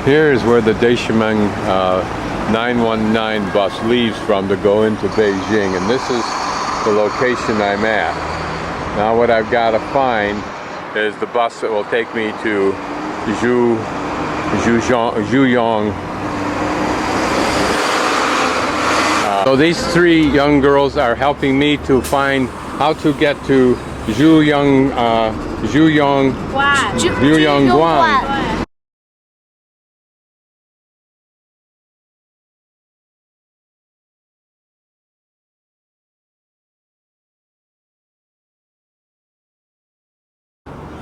Here's where the Daishimeng 919 bus leaves from to go into Beijing, and this is the location I'm at. Now what I've got to find is the bus that will take me to Juyong. So these three young girls are helping me to find how to get to Juyongguan.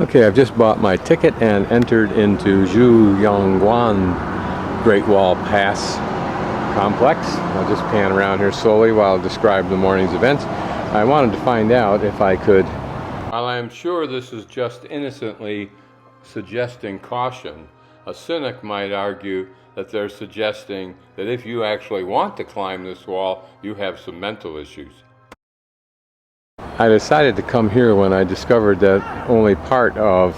Okay, I've just bought my ticket and entered into Juyongguan Great Wall Pass complex. I'll just pan around here slowly while I describe the morning's events. I wanted to find out if I could, while I'm sure this is just innocently suggesting caution, a cynic might argue that they're suggesting that if you actually want to climb this wall, you have some mental issues. I decided to come here when I discovered that only part of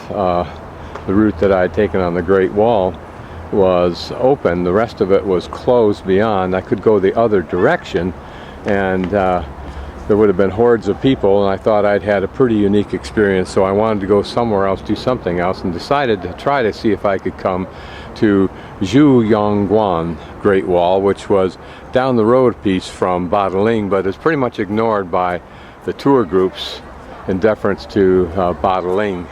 the route that I had taken on the Great Wall was open. The rest of it was closed beyond. I could go the other direction, and there would have been hordes of people, and I thought I'd had a pretty unique experience, so I wanted to go somewhere else, do something else, and decided to try to see if I could come to Juyongguan Great Wall, which was down the road a piece from Beijing, but is pretty much ignored by the tour groups in deference to Beijing.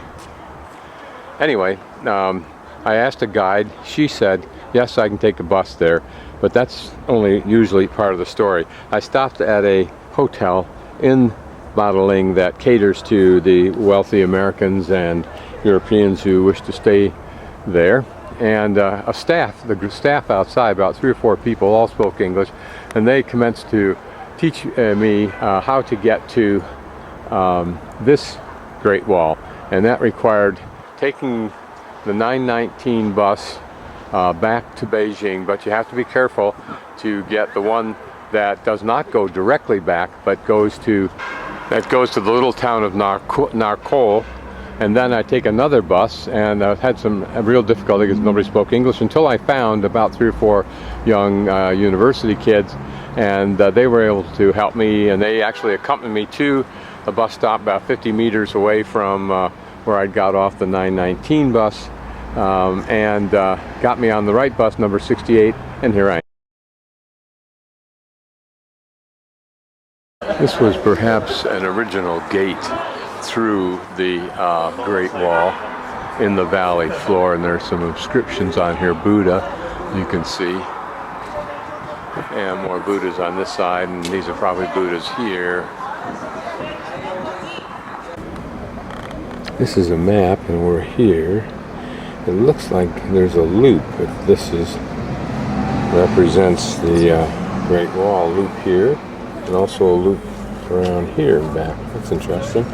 Anyway, I asked a guide. She said, yes, I can take a bus there, but that's only usually part of the story. I stopped at a hotel in Beijing that caters to the wealthy Americans and Europeans who wish to stay there. And the staff outside, about 3 or 4 people, all spoke English, and they commenced to teach me how to get to this Great Wall, and that required taking the 919 bus back to Beijing, but you have to be careful to get the one that does not go directly back, but goes to the little town of Narko. And then I take another bus, and I had some real difficulty because nobody spoke English until I found about 3 or 4 young university kids, and they were able to help me, and they actually accompanied me to a bus stop about 50 meters away from where I got off the 919 bus, and got me on the right bus, number 68, and here I am. This was perhaps an original gate through the Great Wall in the valley floor, and there's some inscriptions on here, Buddha, you can see, and more Buddhas on this side, and these are probably Buddhas here. This is a map, and we're here. It looks like there's a loop, if this represents the Great Wall loop here, and also a loop around here and back. That's interesting.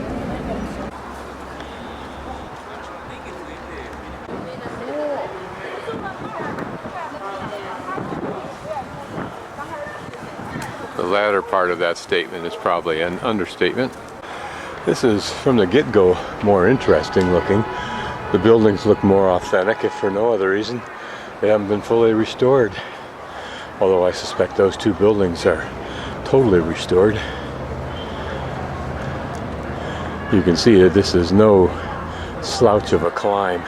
The latter part of that statement is probably an understatement. This is, from the get-go, more interesting looking. The buildings look more authentic, if for no other reason. They haven't been fully restored. Although I suspect those 2 buildings are totally restored. You can see that this is no slouch of a climb.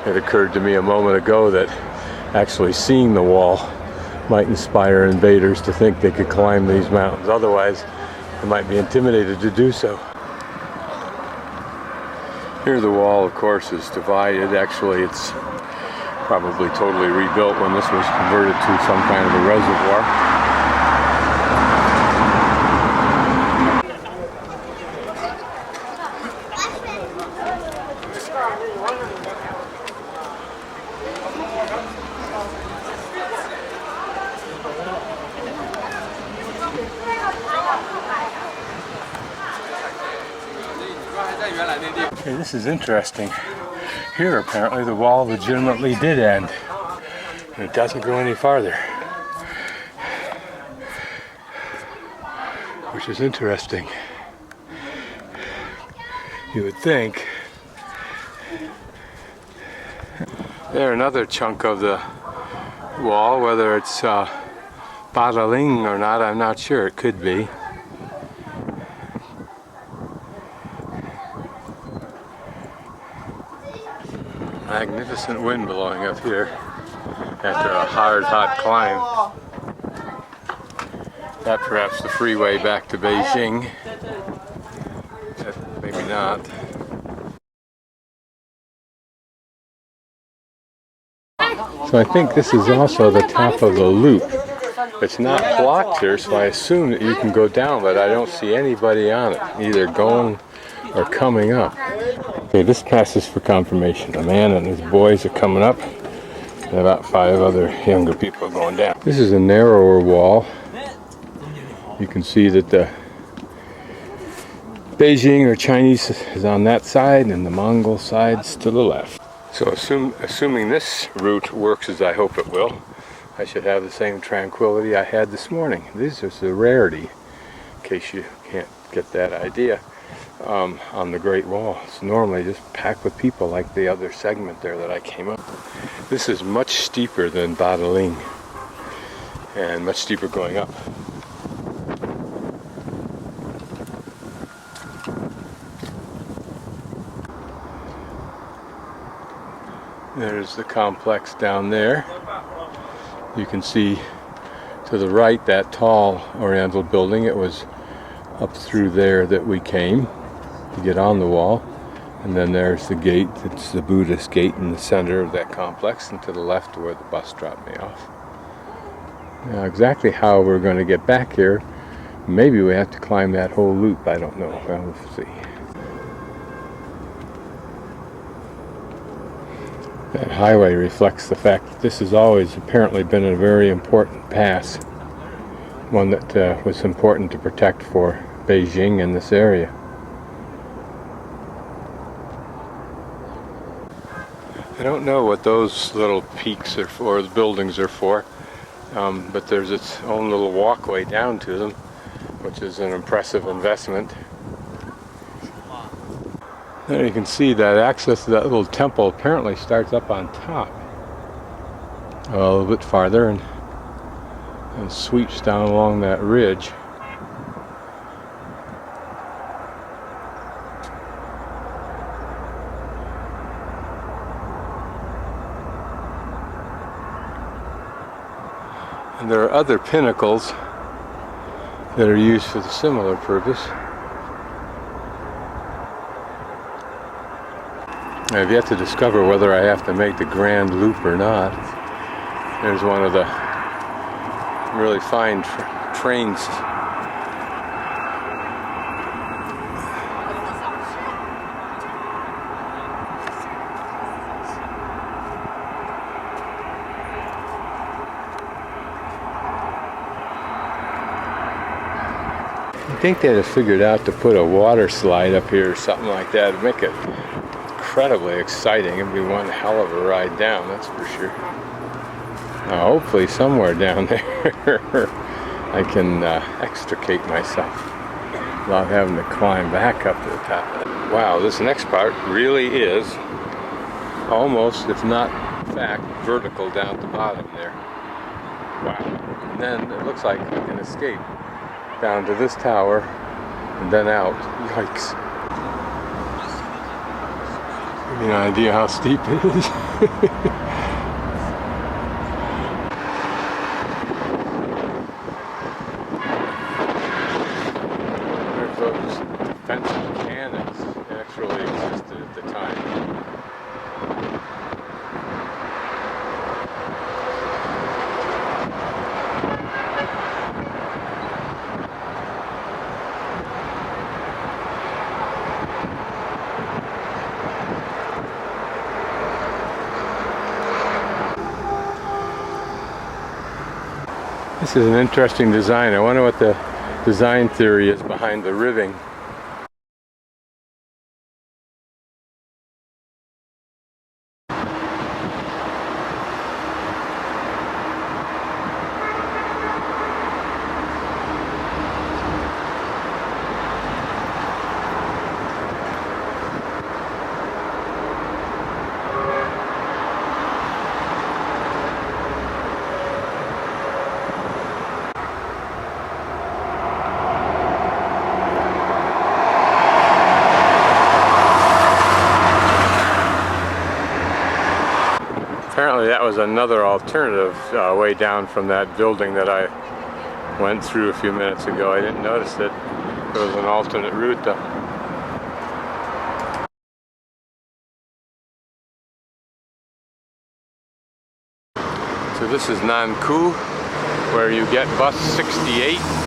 It occurred to me a moment ago that actually seeing the wall might inspire invaders to think they could climb these mountains. Otherwise, they might be intimidated to do so. Here the wall, of course, is divided. Actually, it's probably totally rebuilt when this was converted to some kind of a reservoir. Okay, this is interesting. Here, apparently, the wall legitimately did end. And it doesn't go any farther. Which is interesting. You would think There, another chunk of the wall, whether it's Badaling or not, I'm not sure. It could be. Magnificent wind blowing up here after a hard, hot climb. That perhaps the freeway back to Beijing. Maybe not. So I think this is also the top of the loop. It's not blocked here, so I assume that you can go down, but I don't see anybody on it, either going or coming up. Okay, this passes for confirmation. A man and his boys are coming up, and about 5 other younger people are going down. This is a narrower wall. You can see that the Beijing or Chinese is on that side, and the Mongol side's to the left. So assuming this route works as I hope it will, I should have the same tranquility I had this morning. This is a rarity, in case you can't get that idea, on the Great Wall. It's normally just packed with people like the other segment there that I came up. This is much steeper than Badaling, and much steeper going up. There's the complex down there. You can see to the right that tall Oriental building. It was up through there that we came to get on the wall. And then there's the gate. It's the Buddhist gate in the center of that complex, and to the left where the bus dropped me off. Now exactly how we're going to get back here, maybe we have to climb that whole loop. I don't know. Well, we'll see. That highway reflects the fact that this has always apparently been a very important pass, one that was important to protect for Beijing in this area. I don't know what those little peaks are for, the buildings are for, but there's its own little walkway down to them, which is an impressive investment. There you can see that access to that little temple apparently starts up on top, a little bit farther, and sweeps down along that ridge. And there are other pinnacles that are used for the similar purpose. I've yet to discover whether I have to make the Grand Loop or not. There's one of the really fine trains. I think they'd have figured out to put a water slide up here or something like that to make it incredibly exciting. It'd be one hell of a ride down, that's for sure. Now, hopefully somewhere down there I can extricate myself without having to climb back up to the top. Wow, this next part really is almost, if not in fact, vertical down at the bottom there. Wow. And then it looks like you can escape down to this tower and then out. Yikes. Give you an idea how steep it is. There's those defensive cannons that actually existed at the time. This is an interesting design. I wonder what the design theory is behind the ribbing. that was another alternative way down from that building that I went through a few minutes ago. I didn't notice that there was an alternate route though. So this is Nankou, where you get bus 68.